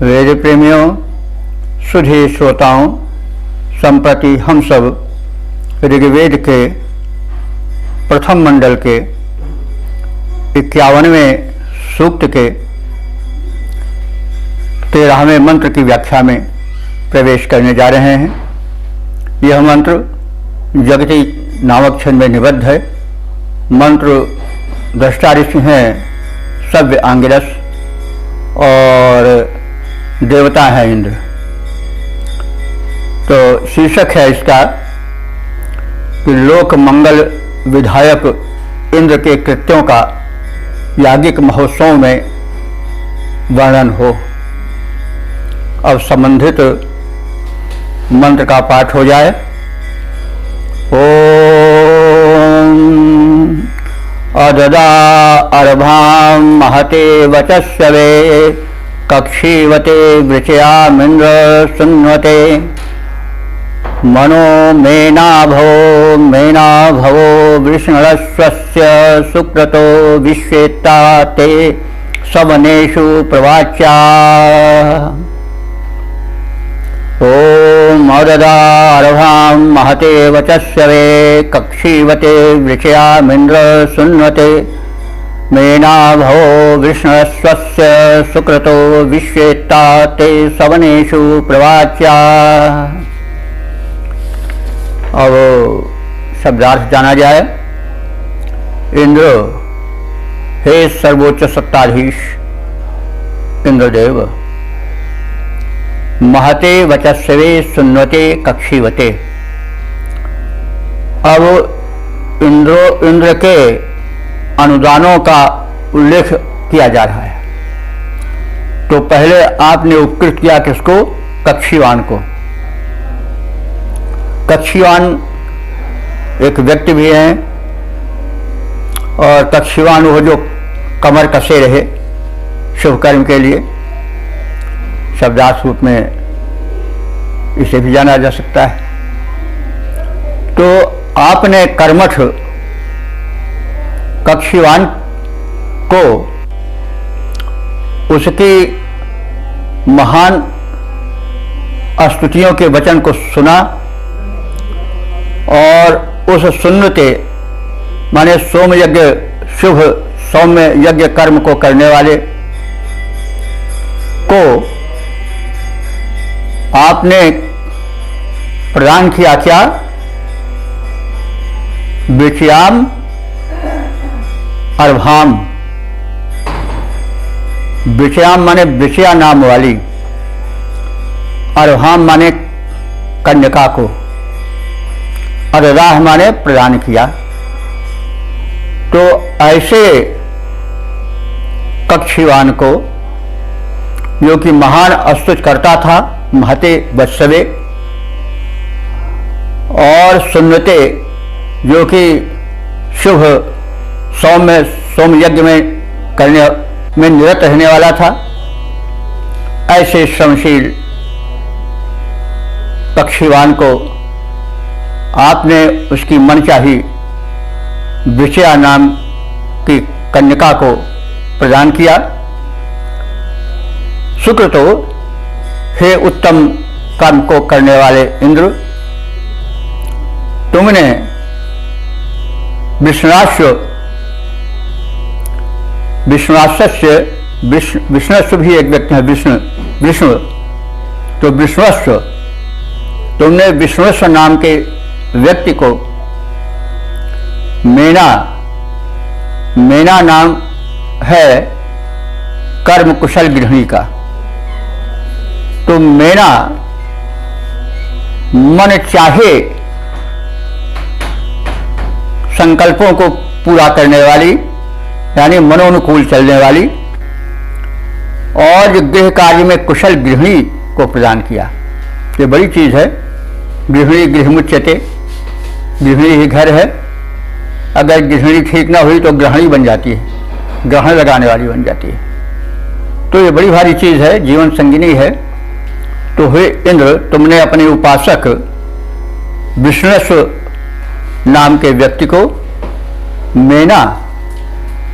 वेद प्रेमियों, सुधी श्रोताओं, संप्रति हम सब ऋग्वेद के प्रथम मंडल के 51वें सूक्त के 13वें मंत्र की व्याख्या में प्रवेश करने जा रहे हैं। यह मंत्र जगति नामक छंद में निबद्ध है। मंत्र दृष्टा ऋषि हैं सव्य आंगिरस और देवता है इंद्र। तो शीर्षक है इसका कि लोक मंगल विधायक इंद्र के कृत्यों का याज्ञिक महोत्सव में वर्णन हो। अब संबंधित मंत्र का पाठ हो जाए। ओम अददा अर्भां महते वचस्वे कक्षीवते वृचयामिन्द्र सुन्वते मनो मेनाभवो वृष्णस्वस्य सुक्रतो विश्वेत्ता ते सवनेषु प्रवाच्या। ओम अददारभां महते वचस्वे कक्षीवते वृचयामिन्द्र सुन्वते मेनाभवो वृष्णस्वस्य सुक्रतो विश्वेत्ता ते सवनेषु प्रवाच्या। अब शब्दार्थ जाना जाए। इंद्र, हे सर्वोच्च सत्ताधीश इंद्रदेव, महते वचस्वे सुन्वते कक्षीवते। अब इंद्र के अनुदानों का उल्लेख किया जा रहा है। तो पहले आपने उपकृत किया किसको? कक्षीवान को। कक्षीवान एक व्यक्ति भी हैं और कक्षीवान वो जो कमर कसे रहे शुभ कर्म के लिए। शब्दार्थ रूप में इसे भी जाना जा सकता है। तो आपने कर्मठ कक्षीवान को उसकी महान स्तुतियों के वचन को सुना और उस सुन्नते माने सोम यज्ञ, शुभ सौम्य यज्ञ कर्म को करने वाले को आपने प्रदान किया क्या? विषयाम अर्भाम। विषयाम माने विषया नाम वाली, अर्भाम माने कन्यका को, अददाह माने प्रदान किया। तो ऐसे कक्षीवान को जो कि महान स्तुति करता था, महते वत्सवे, और सुन्नते जो कि शुभ सोम यज्ञ में करने में निरत रहने वाला था, ऐसे श्रमशील कक्षीवान को आपने उसकी मनचाही विषया नाम की कन्यका को प्रदान किया। सुक्रतो, हे उत्तम कर्म को करने वाले इंद्र, तुमने विष्णुस्व विष्णुस्व भी एक व्यक्ति है, विष्णु। तो विष्णुस्व, तुमने विष्णुस्व नाम के व्यक्ति को मेना नाम है कर्म कुशल गृहिणी का। तो मेना मन चाहे संकल्पों को पूरा करने वाली, यानी मनोनुकूल चलने वाली, और गृह कार्य में कुशल गृहिणी को प्रदान किया। ये बड़ी चीज है। गृहिणी गृहमुच्यते, गृहिणी ही घर है। अगर गृहिणी ठीक ना हुई तो ग्रहणी बन जाती है, ग्रहण लगाने वाली बन जाती है। तो ये बड़ी भारी चीज है, जीवन संगिनी है। तो हे इंद्र, तुमने अपने उपासक विष्णुस्व नाम के व्यक्ति को मेना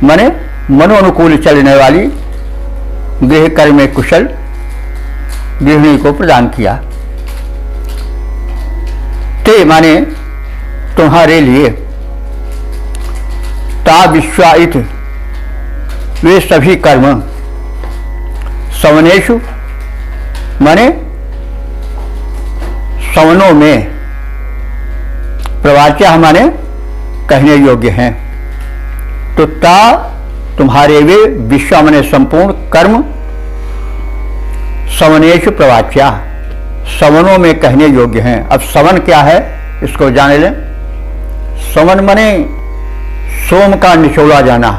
माने मनोनुकूल चलने वाली गृह कर्म में कुशल गृहिणी को प्रदान किया। ते माने तुम्हारे लिए, ता विश्वाइत वे सभी कर्म, सवनेषु माने सवनों में, प्रवाच्या माने कहने योग्य हैं। तो ता तुम्हारे वे विश्व माने संपूर्ण कर्म, सवनेषु प्रवाच्या सवनों में कहने योग्य हैं। अब सवन क्या है इसको जान लें। सवन माने सोम का निचोड़ा जाना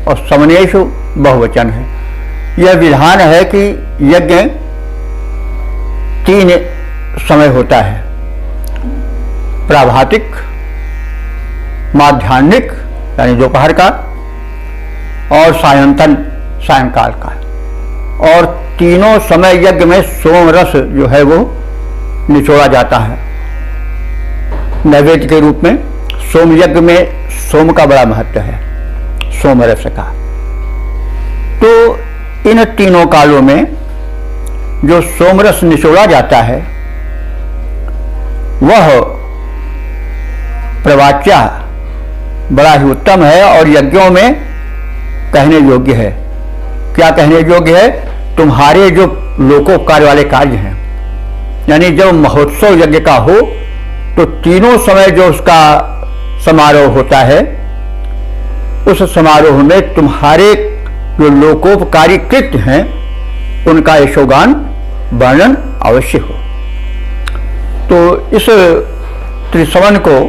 और सवनेषु बहुवचन है। यह विधान है कि यज्ञ 3 समय होता है, प्राभातिक, माध्याह्निक यानी दोपहर का, और सायंतन सायंकाल का। और तीनों समय यज्ञ में सोम रस जो है वो निचोड़ा जाता है नैवेद्य के रूप में। सोम यज्ञ में सोम का बड़ा महत्व है, सोम रस का। तो इन तीनों कालों में जो सोम रस निचोड़ा जाता है वह प्रवाच्या बड़ा ही उत्तम है और यज्ञों में कहने योग्य है। क्या कहने योग्य है? तुम्हारे जो लोकोपकार वाले कार्य हैं, यानी जब महोत्सव यज्ञ का हो तो तीनों समय जो उसका समारोह होता है, उस समारोह में तुम्हारे जो लोकोपकारी कृत्य हैं उनका यशोगान वर्णन अवश्य हो। तो इस त्रिसवन को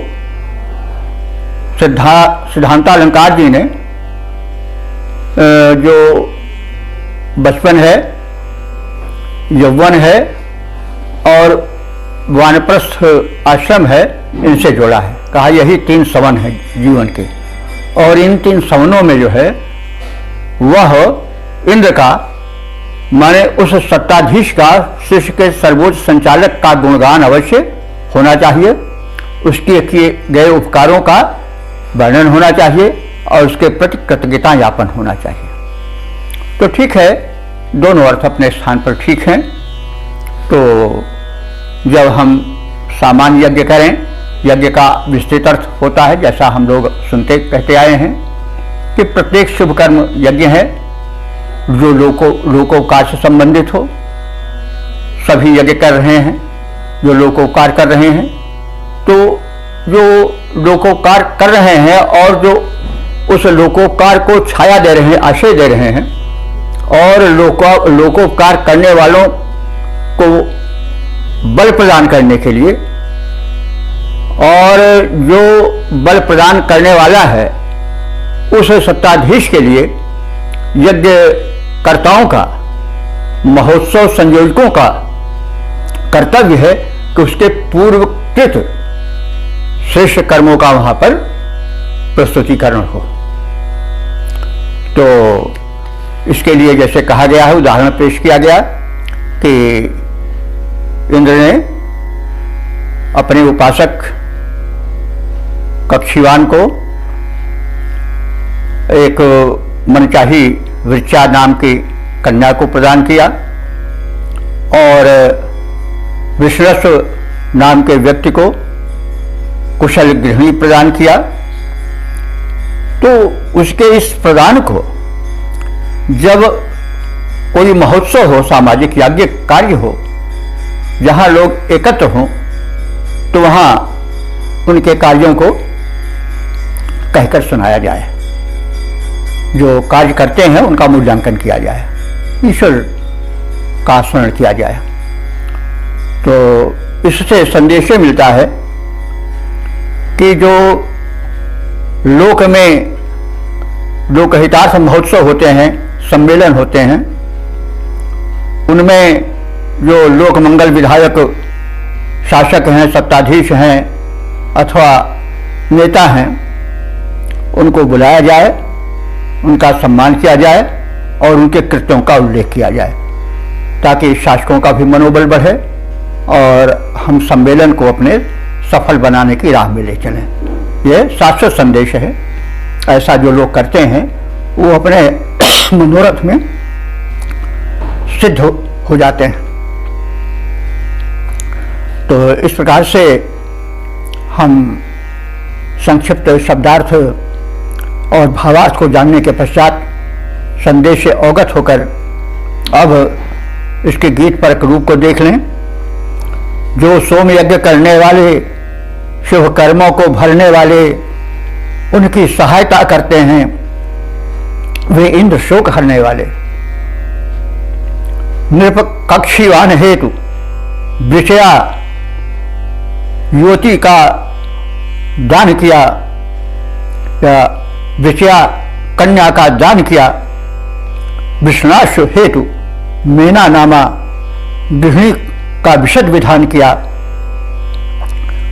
सिद्धांतालंकार जी ने जो बचपन है, यौवन है और वानप्रस्थ आश्रम है, इनसे जोड़ा है। कहा यही 3 सवन है जीवन के, और इन 3 सवनों में जो है वह इंद्र का माने उस सत्ताधीश का, शिष्य के सर्वोच्च संचालक का गुणगान अवश्य होना चाहिए, उसके किए गए उपकारों का वर्णन होना चाहिए और उसके प्रति कृतज्ञता ज्ञापन होना चाहिए। तो ठीक है, दोनों अर्थ अपने स्थान पर ठीक हैं। तो जब हम सामान्य यज्ञ करें, यज्ञ का विस्तृत अर्थ होता है, जैसा हम लोग सुनते कहते आए हैं कि प्रत्येक शुभ कर्म यज्ञ है जो लोकोपकार से संबंधित हो। सभी यज्ञ कर रहे हैं जो लोकोपकार कर रहे हैं। तो जो लोकोपकार कर रहे हैं और जो उस लोकोपकार को छाया दे रहे हैं, आश्रय दे रहे हैं, और लोकोपकार करने वालों को बल प्रदान करने के लिए, और जो बल प्रदान करने वाला है उस सत्ताधीश के लिए यज्ञ कर्ताओं का, महोत्सव संयोजकों का कर्तव्य है कि उसके पूर्वकृत श्रेष्ठ कर्मों का वहां पर प्रस्तुतिकरण हो। तो इसके लिए जैसे कहा गया है, उदाहरण पेश किया गया कि इंद्र ने अपने उपासक कक्षीवान को एक मनचाही वृक्षा नाम की कन्या को प्रदान किया और विश्रस्व नाम के व्यक्ति को कुशल गृहिणी प्रदान किया। तो उसके इस प्रदान को जब कोई महोत्सव हो, सामाजिक यज्ञ कार्य हो, जहां लोग एकत्र हों, तो वहां उनके कार्यों को कहकर सुनाया जाए, जो कार्य करते हैं उनका मूल्यांकन किया जाए, ईश्वर का स्मरण किया जाए। तो इससे संदेश मिलता है कि जो लोक में लोकहितार्थ महोत्सव होते हैं, सम्मेलन होते हैं, उनमें जो लोक मंगल विधायक शासक हैं, सत्ताधीश हैं अथवा नेता हैं, उनको बुलाया जाए, उनका सम्मान किया जाए और उनके कृत्यों का उल्लेख किया जाए, ताकि शासकों का भी मनोबल बढ़े और हम सम्मेलन को अपने सफल बनाने की राह में ले चलें। ये शाश्वत संदेश है। ऐसा जो लोग करते हैं वो अपने मनोरथ में सिद्ध हो जाते हैं। तो इस प्रकार से हम संक्षिप्त शब्दार्थ और भावार्थ को जानने के पश्चात संदेश से अवगत होकर अब इसके गीत परक रूप को देख लें। जो सोम यज्ञ करने वाले, शुभ कर्मों को भरने वाले, उनकी सहायता करते हैं, वे इंद्र शोक हरने वाले। नृपकक्षीवान हेतु विषया युवती का दान किया या विषया कन्या का दान किया। विष्णाश हेतु मेना नामा गृहिणी का विशद विधान किया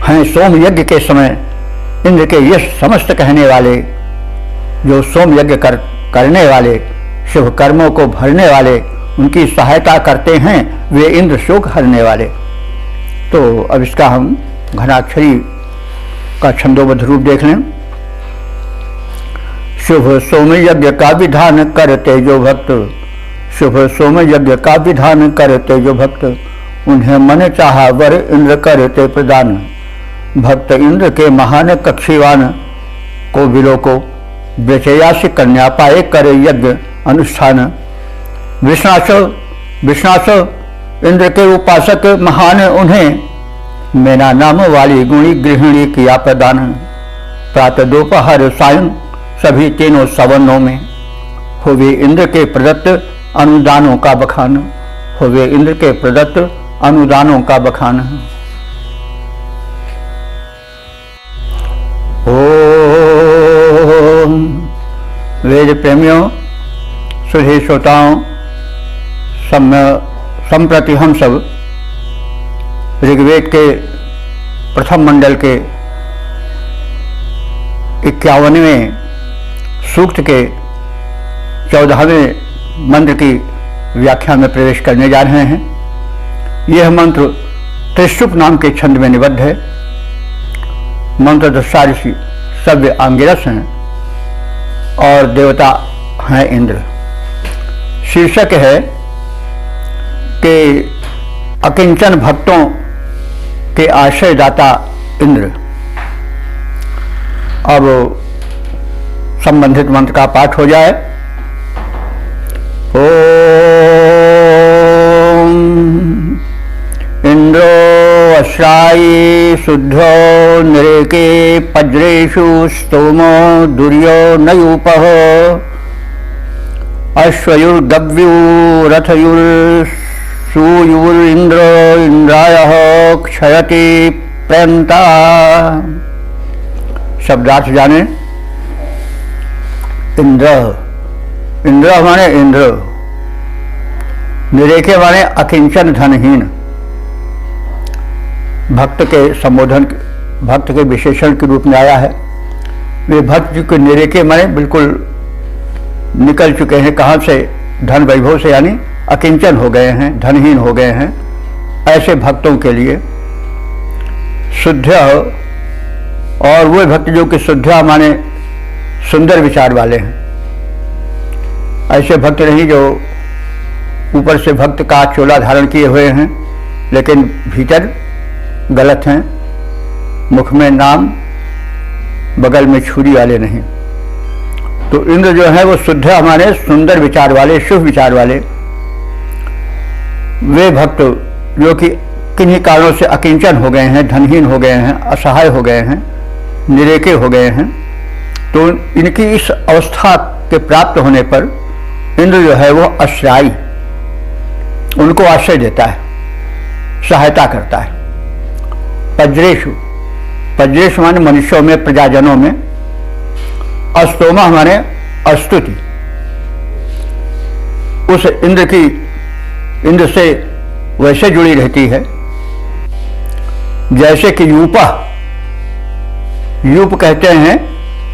हैं। सोम यज्ञ के समय इंद्र के यश समस्त कहने वाले, जो सोम यज्ञ करने वाले, शुभ कर्मों को भरने वाले, उनकी सहायता करते हैं, वे इंद्र शोक हरने वाले। तो अब इसका हम घनाक्षरी का छंदोबद्ध रूप देख लें। शुभ सोम यज्ञ का विधान करते जो भक्त, शुभ सोम यज्ञ का विधान करते जो भक्त, उन्हें मन चाहा वर इंद्र करते प्रदान। भक्त इंद्र के महान कक्षीवान को विलो को बेचयासी कन्या पाए करे यज्ञ अनुष्ठान। विष्णाश इंद्र के उपासक महान, उन्हें मेना नाम वाली गुणी गृहिणी किया प्रदान। प्रातः दोपहर सायं सभी तीनों सवनों में होवे इंद्र के प्रदत्त अनुदानों का बखान, होवे इंद्र के प्रदत्त अनुदानों का बखान। ओम वेद प्रेमियों, सुधी श्रोताओं, संप्रति हम सब ऋग्वेद के प्रथम मंडल के 51वें सूक्त के 14वें मंत्र की व्याख्या में प्रवेश करने जा रहे हैं। यह मंत्र त्रिशुप नाम के छंद में निबद्ध है। मंत्र दशाऋषि सव्य आंगिरस हैं और देवता हैं इंद्र। शीर्षक है कि अकिंचन भक्तों के आश्रयदाता इंद्र। अब संबंधित मंत्र का पाठ हो जाए। ओम इंद्रो अश्रायी शुद्धो नृके पज्रेषु स्तोमो दुर्यो नयूपः अश्वयुर्गव्यू रथयुर्सूयुरिन्द्रो इंद्रायः क्षयति प्रयंता। शब्दार्थ जाने। इंद्र, इंद्र माने इंद्र, निरेखे माने अकिंचन धनहीन। भक्त के संबोधन, भक्त के विशेषण के रूप में आया है। वे भक्त जी को निरेखे माने बिल्कुल निकल चुके हैं, कहाँ से? धन वैभव से, यानी अकिंचन हो गए हैं, धनहीन हो गए हैं। ऐसे भक्तों के लिए शुद्ध, और वो भक्त जो कि शुद्ध माने सुंदर विचार वाले हैं। ऐसे भक्त नहीं जो ऊपर से भक्त का चोला धारण किए हुए हैं लेकिन भीतर गलत हैं, मुख में नाम बगल में छुरी वाले नहीं। तो इंद्र जो है वो शुद्ध हमारे सुंदर विचार वाले, शुभ विचार वाले। वे भक्त जो कि किन्हीं कारणों से अकिंचन हो गए हैं, धनहीन हो गए हैं, असहाय हो गए हैं, निरेके हो गए हैं, तो इनकी इस अवस्था के प्राप्त होने पर इंद्र जो है वो आश्रयी, उनको आश्रय देता है, सहायता करता है। पज्रेषु, पज्रेषु माने मनुष्यों में, प्रजाजनों में। अस्तोमा माने अस्तुति। उस इंद्र की, इंद्र से वैसे जुड़ी रहती है जैसे कि यूपा, यूप कहते हैं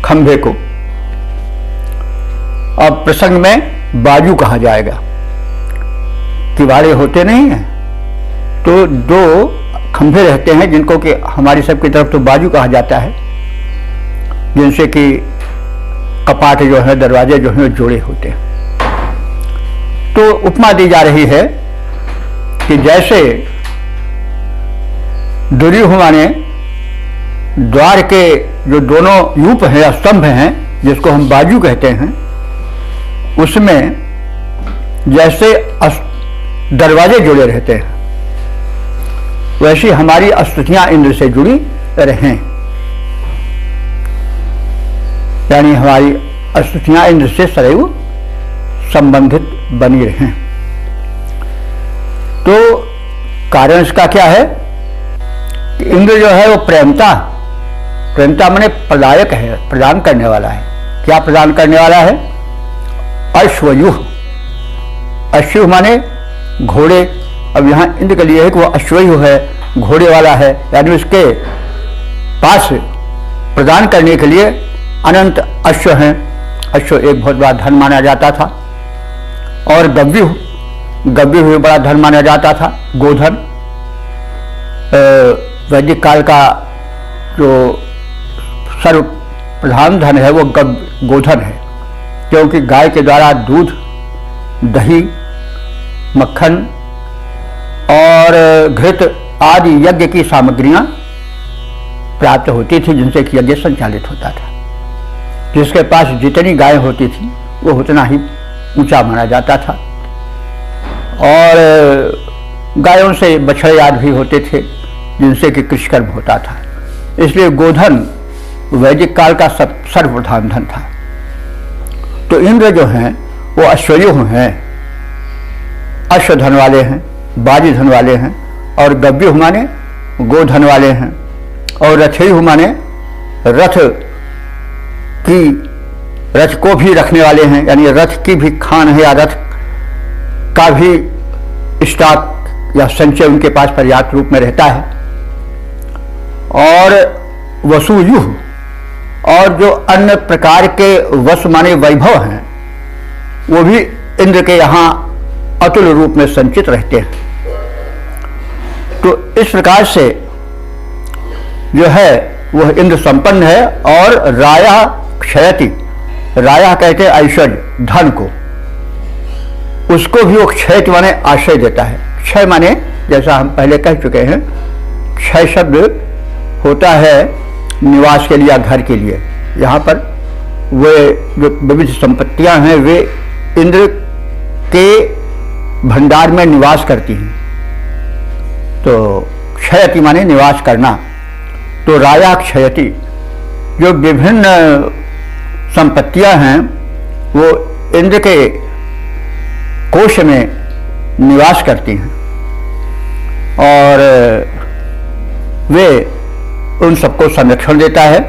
खंभे को। अब प्रसंग में बाजू कहा जाएगा। किवाड़े होते नहीं हैं तो दो खंभे रहते हैं जिनको कि हमारी सबकी तरफ तो बाजू कहा जाता है, जिनसे कि कपाट जो है, दरवाजे जो हैं जोड़े होते हैं। तो उपमा दी जा रही है कि जैसे दुर्युह माने द्वार के जो दोनों यूप हैं, स्तंभ हैं, जिसको हम बाजू कहते हैं, उसमें जैसे दरवाजे जुड़े रहते हैं, वैसी हमारी स्तुतियां इंद्र से जुड़ी रहें, यानी हमारी स्तुतियां इंद्र से सदैव संबंधित बनी रहें। तो कारण इसका क्या है कि इंद्र जो है वो प्रेमता माने प्रदायक है, प्रदान करने वाला है। क्या प्रदान करने वाला है? अश्वयुह। अश्व माने घोड़े। अब यहाँ इंद्र के लिए है कि वो अश्वयुह है, घोड़े वाला है, यानी उसके पास प्रदान करने के लिए अनंत अश्व हैं। अश्व एक बहुत बड़ा धन माना जाता था। और गव्युह भी बड़ा धन माना जाता था, गोधन। वैदिक काल का जो सर्व प्रधान धन है वो गोधन है, क्योंकि गाय के द्वारा दूध, दही, मक्खन और घृत आदि यज्ञ की सामग्रियां प्राप्त होती थी, जिनसे कि यज्ञ संचालित होता था। जिसके पास जितनी गायें होती थी वो उतना ही ऊंचा माना जाता था। और गायों से बछड़े आदि भी होते थे, जिनसे कि कृषिकर्म होता था। इसलिए गोधन वैदिक काल का सर्वप्रधान धन था। तो इंद्र जो हैं वो अश्वयुह हैं, अश्वधन वाले हैं, बाजी धन वाले हैं। और गव्युह माने गोधन वाले हैं। और रथयुह माने रथ को भी रखने वाले हैं, यानी रथ की भी खान है या रथ का भी स्टॉक या संचय उनके पास पर्याप्त रूप में रहता है। और वसुयुह, और जो अन्य प्रकार के वसु माने वैभव हैं, वो भी इंद्र के यहाँ अतुल रूप में संचित रहते हैं। तो इस प्रकार से जो है वह इंद्र संपन्न है। और राया क्षयति, राया कहते हैं ऐश्वर्य, धन को, उसको भी वो क्षयति माने आश्रय देता है। क्षय माने जैसा हम पहले कह चुके हैं, क्षय शब्द होता है निवास के लिए या घर के लिए। यहाँ पर वे जो विविध संपत्तियां हैं वे इंद्र के भंडार में निवास करती हैं। तो क्षयति माने निवास करना। तो राया क्षयति, जो विभिन्न संपत्तियां हैं वो इंद्र के कोश में निवास करती हैं और वे उन सबको संरक्षण देता है।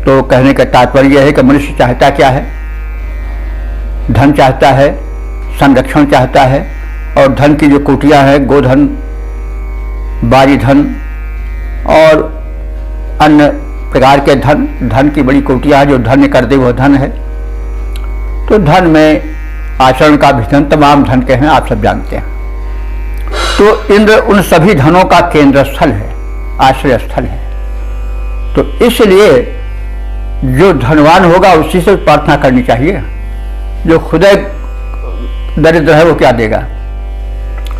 तो कहने का तात्पर्य यह है कि मनुष्य चाहता क्या है? धन चाहता है, संरक्षण चाहता है। और धन की जो कोटियां हैं, गोधन, बारी धन और अन्य प्रकार के धन की बड़ी कोटियां जो धन्य कर दे वह धन है। तो धन में आचरण का भी धन, तमाम धन के हैं, आप सब जानते हैं। तो इंद्र उन सभी धनों का केंद्र स्थल है, आश्रय स्थल है। तो इसलिए जो धनवान होगा उसी से प्रार्थना करनी चाहिए। जो खुदा दरिद्र है वो क्या देगा?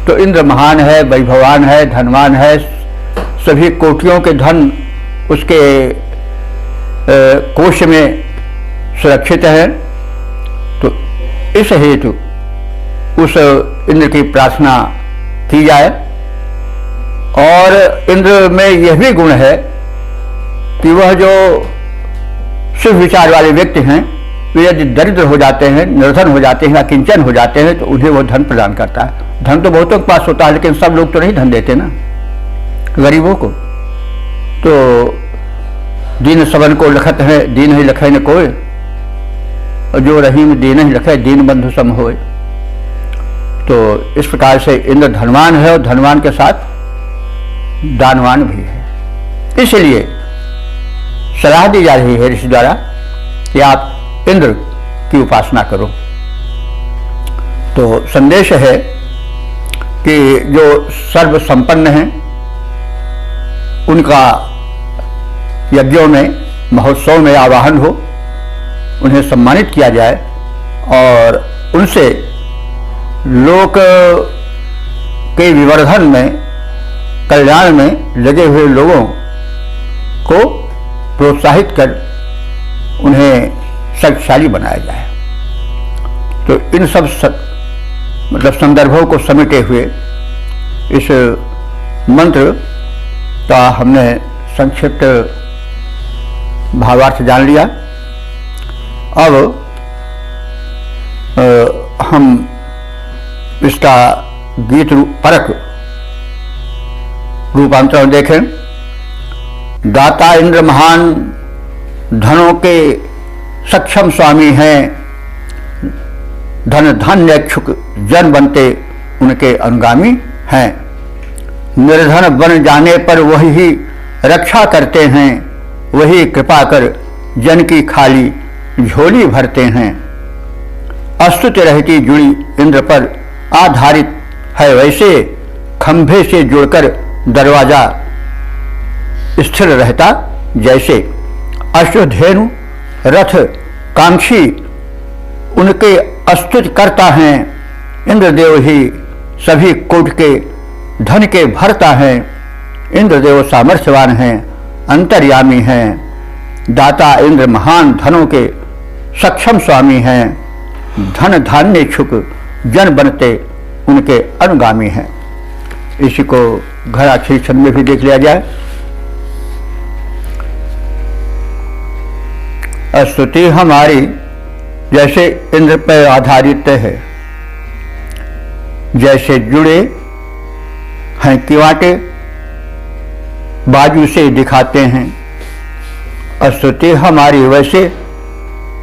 तो इंद्र महान है, वैभवान है, धनवान है, सभी कोटियों के धन उसके कोश में सुरक्षित है। तो इस हेतु उस इंद्र की प्रार्थना की जाए। और इंद्र में यह भी गुण है कि वह जो शुभ विचार वाले व्यक्ति हैं वे यदि दरिद्र हो जाते हैं, निर्धन हो जाते हैं या किंचन हो जाते हैं तो उन्हें वो धन प्रदान करता है। धन तो बहुतों के पास होता है, लेकिन सब लोग तो नहीं धन देते ना गरीबों को। तो दीन सबन को लखत है, दीन ही लखे न कोय, और जो रहीम दीन ही लखे, दीन बंधु सम होए। तो इस प्रकार से इंद्र धनवान है और धनवान के साथ दानवान भी है। इसलिए सलाह दी जा रही है ऋषि द्वारा कि आप इंद्र की उपासना करो। तो संदेश है कि जो सर्व संपन्न हैं उनका यज्ञों में, महोत्सव में आवाहन हो उन्हें सम्मानित किया जाए और उनसे लोक के विवर्धन में, कल्याण में लगे हुए लोगों को प्रोत्साहित कर उन्हें शक्तिशाली बनाया जाए। तो इन सब मतलब संदर्भों को समेटे हुए इस मंत्र का हमने संक्षिप्त भावार्थ जान लिया। अब हम इसका गीत परक रूपांतरण देखें। दाता इंद्र महान धनों के सक्षम स्वामी हैं, धन धान्य इच्छुक जन बनते उनके अनुगामी हैं। निर्धन बन जाने पर वही रक्षा करते हैं, वही कृपा कर जन की खाली झोली भरते हैं। अस्तुति रहती जुड़ी इंद्र पर आधारित है, वैसे खंभे से जुड़कर दरवाजा स्थिर रहता जैसे। अश्वधेनु रथ कांक्षी उनके अस्तुति करता है, इंद्रदेव ही सभी कोट के धन के भरता है। इंद्रदेव सामर्थ्यवान हैं, अंतर्यामी हैं। दाता इंद्र महान धनों के सक्षम स्वामी हैं, धन धान्य इच्छुक जन बनते उनके अनुगामी हैं। इसी को घराक्षरी छंद में भी देख लिया जाए। स्तुति हमारी जैसे इंद्र पर आधारित है, जैसे जुड़े हैं किवाटे बाजू से दिखाते हैं। स्तुति हमारी वैसे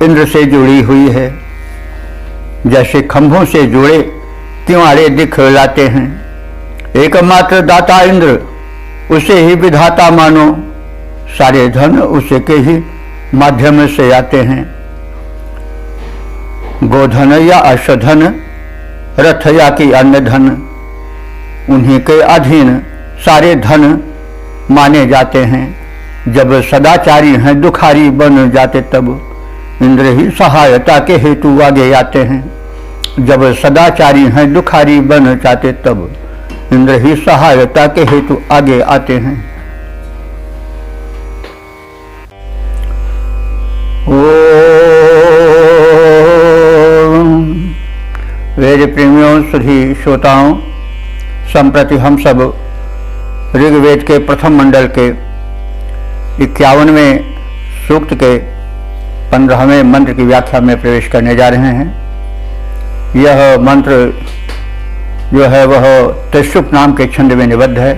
इंद्र से जुड़ी हुई है, जैसे खंभों से जुड़े किवाड़े दिखलाते हैं। एकमात्र दाता इंद्र, उसे ही विधाता मानो, सारे धन उसे के ही माध्यम से आते हैं। गोधन या अश्वधन, रथ या कि अन्य धन, उन्हीं के अधीन सारे धन माने जाते हैं। जब सदाचारी हैं दुखारी बन जाते तब इंद्र ही सहायता के हेतु आगे आते हैं। जब सदाचारी हैं दुखारी बन जाते तब इंद्र ही सहायता के हेतु आगे आते हैं। वेद प्रेमियों सभी श्रोताओं, संप्रति हम सब ऋग्वेद के प्रथम मंडल के 51वें सूक्त के 15वें मंत्र की व्याख्या में प्रवेश करने जा रहे हैं। यह मंत्र जो है वह त्रिशुप नाम के छंद में निबद्ध है।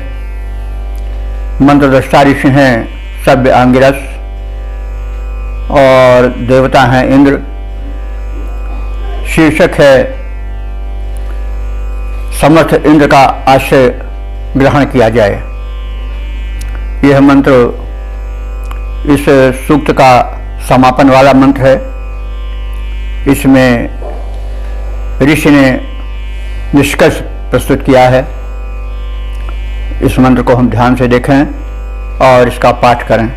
मंत्र दृष्टा ऋषि हैं सभ्य आंगिरस और देवता हैं इंद्र। शीर्षक है समर्थ इंद्र का आश्रय ग्रहण किया जाए। यह मंत्र इस सूक्त का समापन वाला मंत्र है। इसमें ऋषि ने निष्कर्ष प्रस्तुत किया है। इस मंत्र को हम ध्यान से देखें और इसका पाठ करें।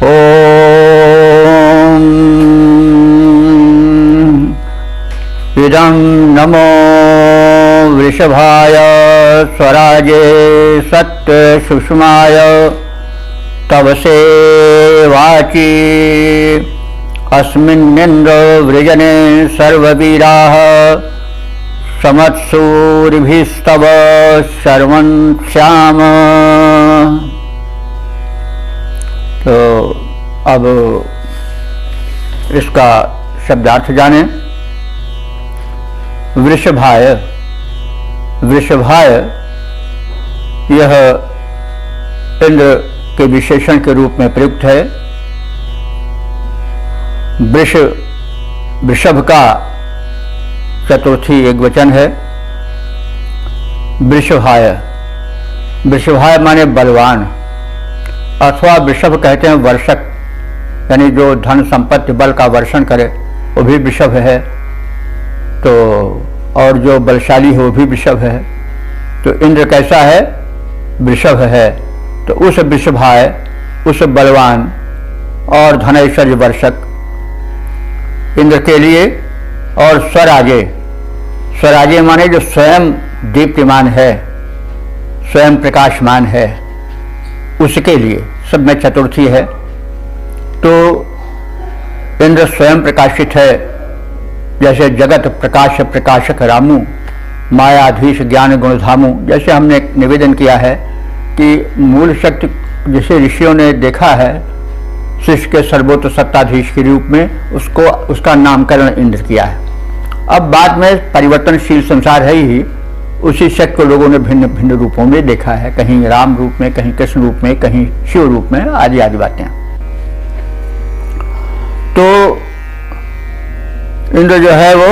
ओम इदं नमो वृषभाय स्वराजे सत्य सुषमाय तव से वाची अस्मिन्निन्द्र वृजने सर्ववीराः समत्सूरिभिस्तव शर्वन् श्याम। तो अब इसका शब्दार्थ जाने। वृषभाय, वृषभाय यह इंद्र के विशेषण के रूप में प्रयुक्त है। वृष, वृषभ का चतुर्थी एक वचन है। वृषभाय, वृषभाय माने बलवान, अथवा वृषभ कहते हैं वर्षक, यानी जो धन संपत्ति बल का वर्षण करे वो भी वृषभ है। तो और जो बलशाली है वो भी वृषभ है। तो इंद्र कैसा है? वृषभ है। तो उस वृषभाय, उस बलवान और धनैश्वर्य वर्षक इंद्र के लिए, और स्वराजे, स्वराजे माने जो स्वयं दीप्तिमान है, स्वयं प्रकाशमान है, उसके लिए सब में चतुर्थी है। तो इंद्र स्वयं प्रकाशित है, जैसे जगत प्रकाश प्रकाशक रामू, मायाधीश ज्ञान गुणधामू। जैसे हमने निवेदन किया है कि मूल शक्ति जिसे ऋषियों ने देखा है शिष्य के सर्वोत्त सत्ताधीश के रूप में, उसका नामकरण इंद्र किया है। अब बाद में परिवर्तनशील संसार है ही, उसी शक्ति को लोगों ने भिन्न भिन्न रूपों में देखा है, कहीं राम रूप में, कहीं कृष्ण रूप में, कहीं शिव रूप में, आदि आदि बातें। तो इंद्र जो है वो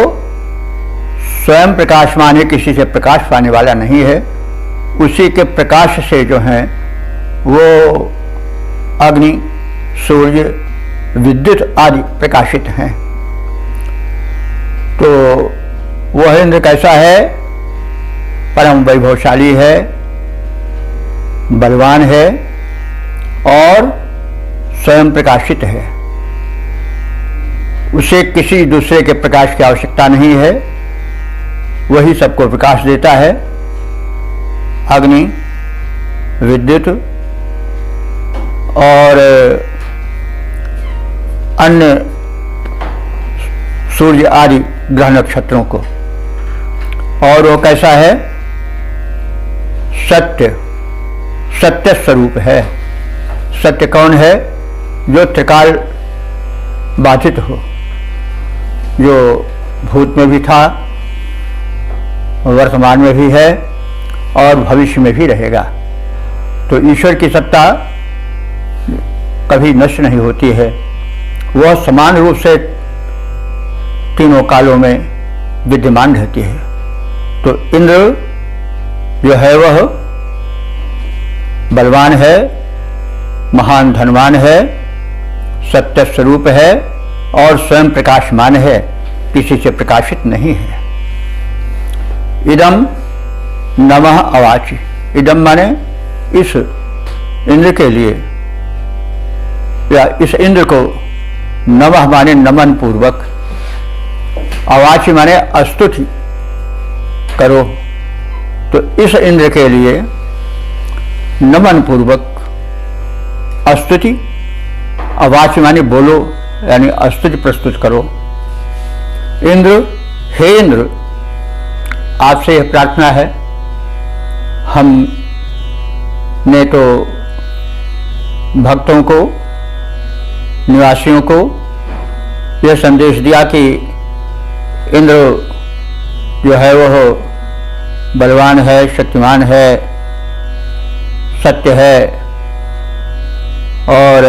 स्वयं प्रकाशमान है, किसी से प्रकाश पाने वाला नहीं है। उसी के प्रकाश से जो है वो अग्नि, सूर्य, विद्युत आदि प्रकाशित हैं। तो वह इंद्र कैसा है? परम वैभवशाली है, बलवान है और स्वयं प्रकाशित है। उसे किसी दूसरे के प्रकाश की आवश्यकता नहीं है, वही सबको प्रकाश देता है। अग्नि, विद्युत और अन्य सूर्य आदि ग्रह नक्षत्रों को। और वो कैसा है? सत्य, सत्य स्वरूप है। सत्य कौन है? जो त्रिकाल बाधित हो, जो भूत में भी था, वर्तमान में भी है और भविष्य में भी रहेगा। तो ईश्वर की सत्ता कभी नष्ट नहीं होती है, वह समान रूप से तीनों कालों में विद्यमान रहती है। तो इंद्र जो है वह बलवान है, महान धनवान है, सत्य स्वरूप है और स्वयं प्रकाशमान है, किसी से प्रकाशित नहीं है। इदम नमः अवाचि। इदम माने इस इंद्र के लिए, या इस इंद्र को नमः माने नमन पूर्वक, अवाचि माने स्तुति करो। तो इस इंद्र के लिए नमन पूर्वक स्तुति, अवाचि माने बोलो, यानी स्तुति प्रस्तुत करो। इंद्र, हे इंद्र, आपसे यह प्रार्थना है। हमने तो भक्तों को, निवासियों को यह संदेश दिया कि इंद्र जो है वह बलवान है, शक्तिमान है, सत्य है और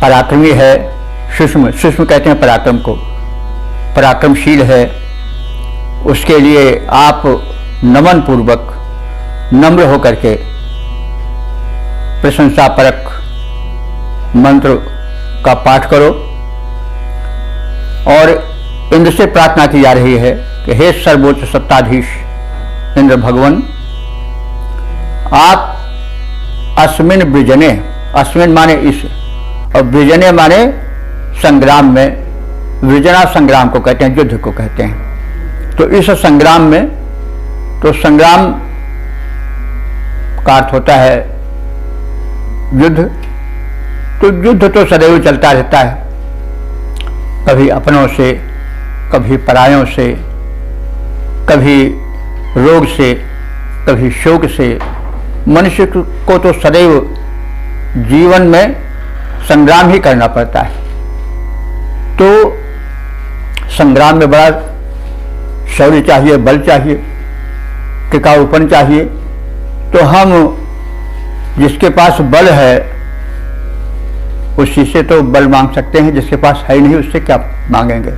पराक्रमी है। सूक्ष्म कहते हैं पराक्रम को, पराक्रमशील है। उसके लिए आप नमन पूर्वक, नम्र होकर के प्रशंसापरक मंत्र का पाठ करो। और इंद्र से प्रार्थना की जा रही है कि हे सर्वोच्च सत्ताधीश इंद्र भगवान, आप अस्मिन वृजने, अस्मिन माने इस, और वृजने माने संग्राम में, वृजना संग्राम को कहते हैं, युद्ध को कहते हैं। तो इस संग्राम में, तो संग्राम का अर्थ होता है युद्ध। तो युद्ध तो सदैव चलता रहता है, कभी अपनों से, कभी परायों से, कभी रोग से, कभी शोक से। मनुष्य को तो सदैव जीवन में संग्राम ही करना पड़ता है। तो संग्राम में बड़ा शौर्य चाहिए, बल चाहिए, टिकाऊपन चाहिए। तो हम जिसके पास बल है उसी से तो बल मांग सकते हैं, जिसके पास है नहीं उससे क्या मांगेंगे।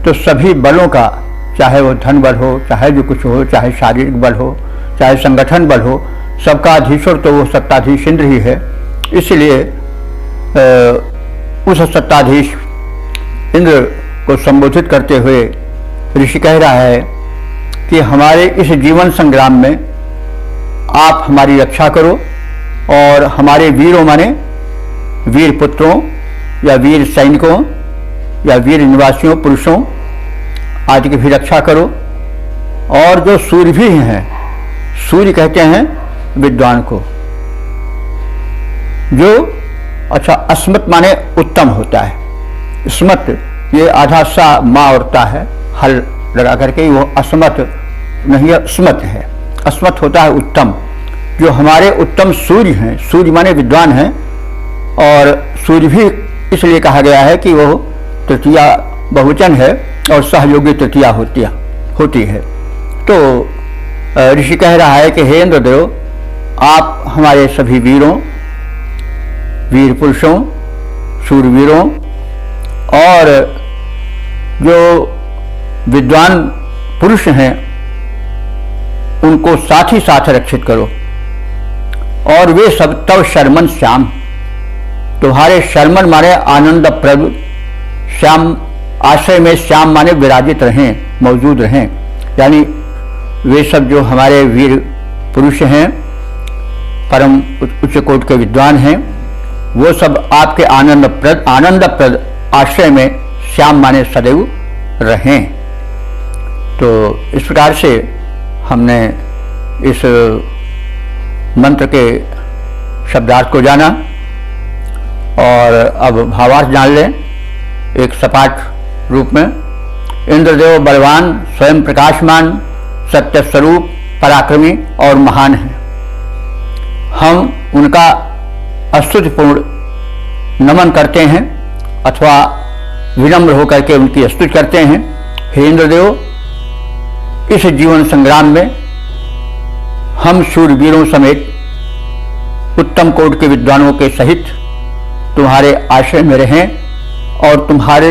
तो सभी बलों का, चाहे वो धन बल हो, चाहे जो कुछ हो, चाहे शारीरिक बल हो, चाहे संगठन बल हो, सबका अधीश्वर तो वो सत्ताधीश इंद्र ही है। इसलिए उस सत्ताधीश इंद्र को संबोधित करते हुए ऋषि कह रहा है कि हमारे इस जीवन संग्राम में आप हमारी रक्षा करो और हमारे वीरों माने वीर पुत्रों या वीर सैनिकों या वीर निवासियों पुरुषों आदि की भी रक्षा करो। और जो सूर्य भी हैं, सूर्य कहते हैं विद्वान को, जो अच्छा अस्मत् माने उत्तम होता है। स्मत ये आधा सा माँ औरता है, हल लगा करके, वो अस्मत् नहीं है, स्मत है। अस्मत् होता है उत्तम। जो हमारे उत्तम सूर्य हैं, सूर्य माने विद्वान हैं, और सूर्य भी इसलिए कहा गया है कि वो तृतीया बहुवचन है और सहयोगी तृतीया होती है। तो ऋषि कह रहा है कि हे इंद्रदेव, आप हमारे सभी वीरों, वीर पुरुषों, शूरवीरों और जो विद्वान पुरुष हैं उनको साथ ही साथ रक्षित करो। और वे सब तव शर्मन श्याम, तुम्हारे शर्मन माने आनंदप्रद, श्याम आश्रय में श्याम माने विराजित रहें, मौजूद रहें। यानी वे सब जो हमारे वीर पुरुष हैं, परम उच्च कोटि के विद्वान हैं, वो सब आपके आनंदप्रद आश्रय में श्याम माने सदैव रहें। तो इस प्रकार से हमने इस मंत्र के शब्दार्थ को जाना और अब भावार्थ जान लें एक सपाट रूप में। इंद्रदेव बलवान, स्वयं प्रकाशमान, सत्य स्वरूप, पराक्रमी और महान हैं। हम उनका स्तुतिपूर्ण नमन करते हैं अथवा विनम्र होकर के उनकी स्तुति करते हैं। हे इंद्रदेव, इस जीवन संग्राम में हम शूरवीरों समेत उत्तम कोटि के विद्वानों के सहित तुम्हारे आश्रय में रहें और तुम्हारे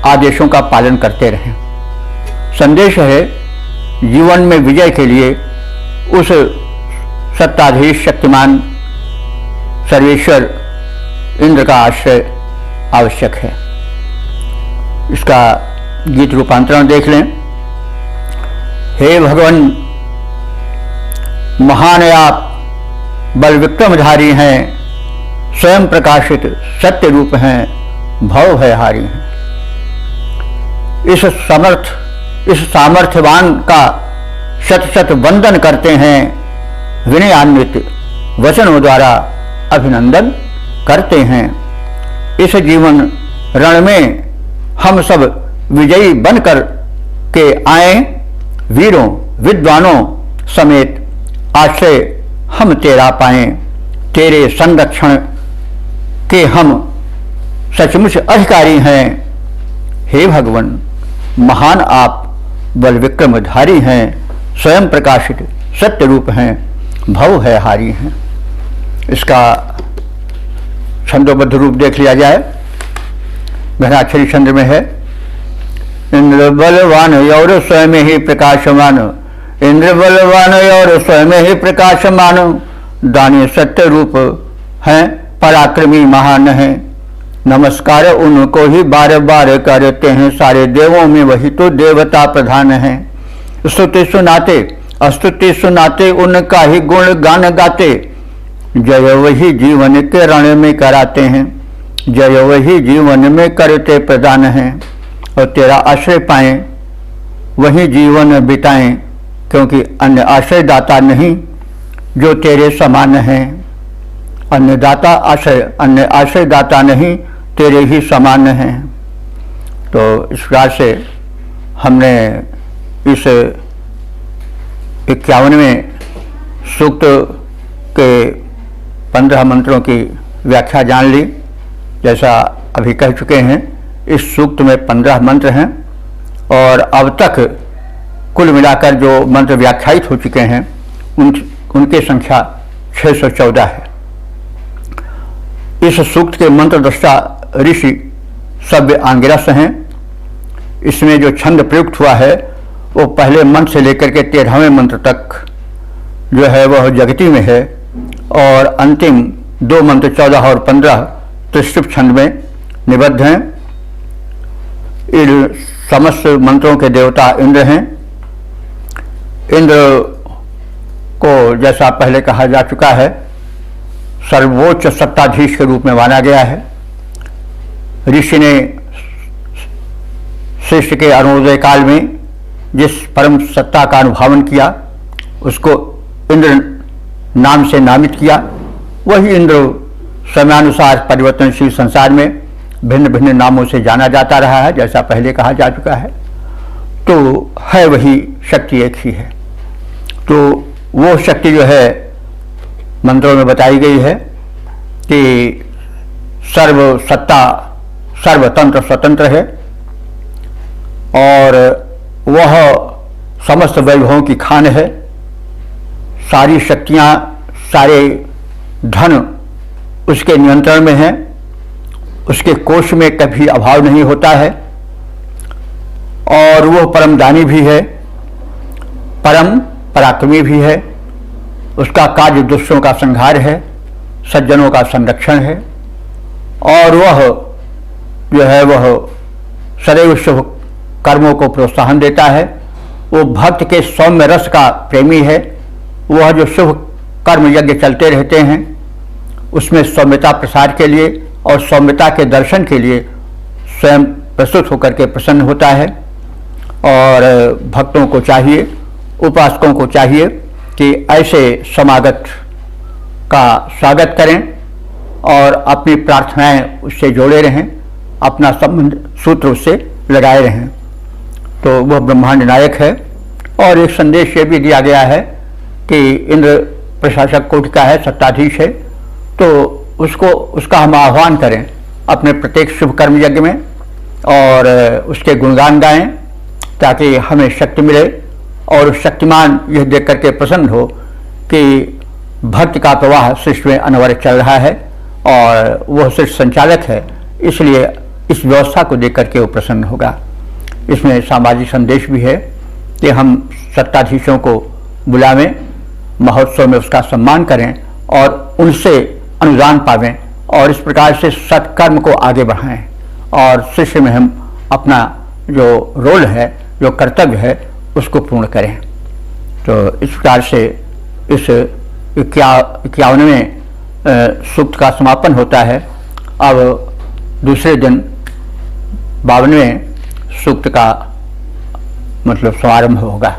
आदेशों का पालन करते रहें। संदेश है, जीवन में विजय के लिए उस सत्ताधीश शक्तिमान सर्वेश्वर इंद्र का आश्रय आवश्यक है। इसका गीत रूपांतरण देख लें। हे भगवान, महान आप बल विक्रमधारी हैं, स्वयं प्रकाशित सत्य रूप हैं, भव भयहारी हैं। इस सामर्थ्यवान का शत शत वंदन करते हैं, विनयान्वित वचनों द्वारा अभिनंदन करते हैं। इस जीवन रण में हम सब विजयी बनकर के आए, वीरों विद्वानों समेत आश्रय हम तेरा पाएं। तेरे संरक्षण के हम सचमुच अधिकारी हैं। हे भगवान, महान आप बल विक्रमधारी हैं, स्वयं प्रकाशित सत्य रूप हैं, भव है हारी हैं। इसका छंदोबद्ध रूप देख लिया जाए। घनाक्षरी छंद में है, इंद्र बलवान और स्वयं ही प्रकाशमान, इंद्र बलवान और स्वयं ही प्रकाशमान, दानी सत्य रूप हैं, पराक्रमी महान हैं। नमस्कार उनको ही बार बार करते हैं, सारे देवों में वही तो देवता प्रधान हैं। स्तुति सुनाते स्तुति सुनाते उनका ही गुण गान गाते, जय वही जीवन के रण में कराते हैं, जय वही जीवन में करते प्रदान हैं। और तेरा आश्रय पाएं, वही जीवन बिताएं, क्योंकि अन्य आश्रय दाता नहीं जो तेरे समान हैं। अन्य आश्रय दाता नहीं, तेरे ही समान हैं। तो इस प्रकार से हमने इस 51वें सूक्त के 15 मंत्रों की व्याख्या जान ली। जैसा अभी कह चुके हैं, इस सूक्त में 15 मंत्र हैं और अब तक कुल मिलाकर जो मंत्र व्याख्यायित हो चुके हैं उनकी संख्या 614 है। इस सूक्त के मंत्र दृष्टा ऋषि सव्य आंगिरस हैं। इसमें जो छंद प्रयुक्त हुआ है वो पहले मंत्र से लेकर के 13वें मंत्र तक जो है वह जगती में है, और अंतिम 2 मंत्र 14 और 15 त्रिशुभ छंद में निबद्ध हैं। इन समस्त मंत्रों के देवता इंद्र हैं। इंद्र को जैसा पहले कहा जा चुका है, सर्वोच्च सत्ताधीश के रूप में माना गया है। ऋषि ने शिष्य के अरुणोदय काल में जिस परम सत्ता का अनुभावन किया उसको इंद्र नाम से नामित किया। वही इंद्र समयानुसार परिवर्तनशील संसार में भिन्न भिन्न नामों से जाना जाता रहा है, जैसा पहले कहा जा चुका है। तो है वही शक्ति एक ही है। तो वो शक्ति जो है मंत्रों में बताई गई है कि सर्व सत्ता सर्वतंत्र स्वतंत्र है और वह समस्त वैभवों की खान है। सारी शक्तियां, सारे धन उसके नियंत्रण में है। उसके कोष में कभी अभाव नहीं होता है और वह परम दानी भी है, परम पराक्रमी भी है। उसका कार्य दुष्टों का संहार है, सज्जनों का संरक्षण है और वह जो है वह सदैव शुभ कर्मों को प्रोत्साहन देता है। वो भक्त के सौम्य रस का प्रेमी है। वह जो शुभ कर्म यज्ञ चलते रहते हैं उसमें सौम्यता प्रसार के लिए और सौम्यता के दर्शन के लिए स्वयं प्रस्तुत होकर के प्रसन्न होता है। और भक्तों को चाहिए, उपासकों को चाहिए कि ऐसे समागत का स्वागत करें और अपनी प्रार्थनाएं उससे जोड़े रहें, अपना संबंध सूत्र उससे लगाए रहें। तो वह ब्रह्मांड नायक है। और एक संदेश ये भी दिया गया है कि इंद्र प्रशासक कोटि का है, सत्ताधीश है, तो उसका हम आह्वान करें अपने प्रत्येक शुभ कर्म यज्ञ में और उसके गुणगान गाएं ताकि हमें शक्ति मिले और शक्तिमान यह देख करके प्रसन्न हो कि भक्ति का प्रवाह सृष्टि में अनवरत चल रहा है और वह सृष्टि संचालक है, इसलिए इस व्यवस्था को देख करके वो प्रसन्न होगा। इसमें सामाजिक संदेश भी है कि हम सत्ताधीशों को बुलावें, महोत्सव में उसका सम्मान करें और उनसे अनुदान पावें और इस प्रकार से सत्कर्म को आगे बढ़ाएं और शिष्य में हम अपना जो रोल है, जो कर्तव्य है, उसको पूर्ण करें। तो इस प्रकार से इस 51वें सूक्त का समापन होता है। अब दूसरे दिन 52वें सूक्त का मतलब समारंभ होगा।